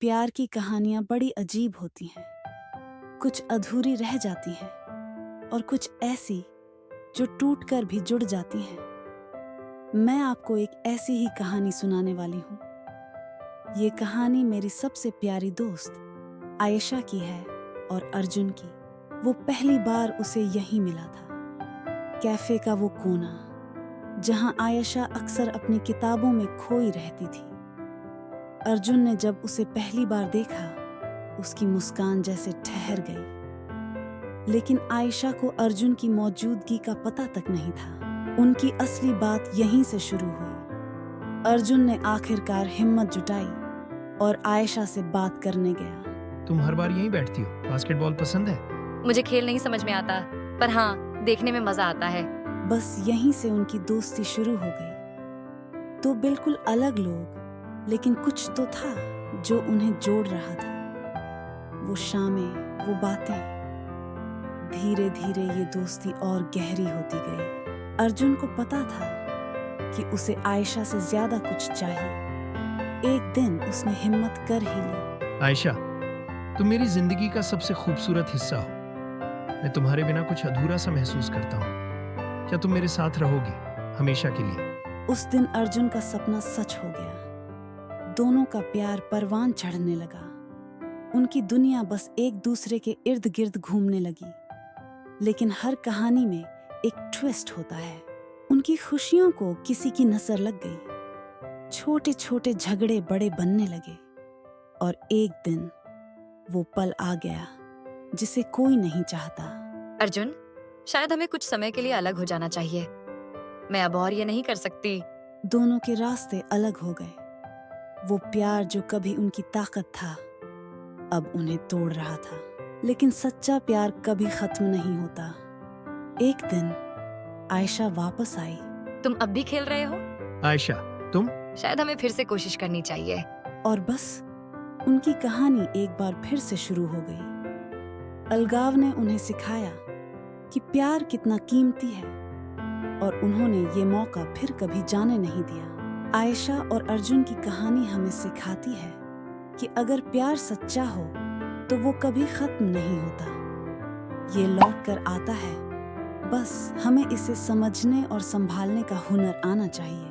प्यार की कहानियां बड़ी अजीब होती हैं। कुछ अधूरी रह जाती हैं और कुछ ऐसी जो टूटकर भी जुड़ जाती हैं। मैं आपको एक ऐसी ही कहानी सुनाने वाली हूँ। ये कहानी मेरी सबसे प्यारी दोस्त आयशा की है और अर्जुन की। वो पहली बार उसे यहीं मिला था, कैफे का वो कोना जहाँ आयशा अक्सर अपनी किताबों में खोई रहती थी। अर्जुन ने जब उसे पहली बार देखा, उसकी मुस्कान जैसे ठहर गई। लेकिन आयशा को अर्जुन की मौजूदगी का पता तक नहीं था। उनकी असली बात यहीं से शुरू हुई। अर्जुन ने आखिरकार हिम्मत जुटाई और आयशा से बात करने गया। तुम हर बार यहीं बैठती हो? बास्केटबॉल पसंद है? मुझे खेल नहीं समझ में आता, पर हाँ, देखने में मजा आता है। बस यहीं से उनकी दोस्ती शुरू हो गई। तो बिल्कुल अलग लोग, लेकिन कुछ तो था जो उन्हें जोड़ रहा था। वो शामें, वो बातें। धीरे धीरे ये दोस्ती और गहरी होती गई। अर्जुन को पता था कि उसे आयशा से ज्यादा कुछ चाहिए। एक दिन उसने हिम्मत कर ही ली। आयशा, तुम मेरी जिंदगी का सबसे खूबसूरत हिस्सा हो। मैं तुम्हारे बिना कुछ अधूरा सा महसूस करता हूँ। क्या तुम मेरे साथ रहोगी हमेशा के लिए? उस दिन अर्जुन का सपना सच हो गया। दोनों का प्यार परवान चढ़ने लगा। उनकी दुनिया बस एक दूसरे के इर्द गिर्द घूमने लगी। लेकिन हर कहानी में एक ट्विस्ट होता है। उनकी खुशियों को किसी की नजर लग गई। छोटे छोटे झगड़े बड़े बनने लगे और एक दिन वो पल आ गया जिसे कोई नहीं चाहता। अर्जुन, शायद हमें कुछ समय के लिए अलग हो जाना चाहिए। मैं अब और ये नहीं कर सकती। दोनों के रास्ते अलग हो गए। वो प्यार जो कभी उनकी ताकत था, अब उन्हें तोड़ रहा था। लेकिन सच्चा प्यार कभी खत्म नहीं होता। एक दिन आयशा वापस आई। तुम अब भी खेल रहे हो? आयशा, तुम? शायद हमें फिर से कोशिश करनी चाहिए। और बस उनकी कहानी एक बार फिर से शुरू हो गई। अलगाव ने उन्हें सिखाया कि प्यार कितना कीमती है और उन्होंने ये मौका फिर कभी जाने नहीं दिया। आयशा और अर्जुन की कहानी हमें सिखाती है कि अगर प्यार सच्चा हो तो वो कभी खत्म नहीं होता। ये लौट कर आता है, बस हमें इसे समझने और संभालने का हुनर आना चाहिए।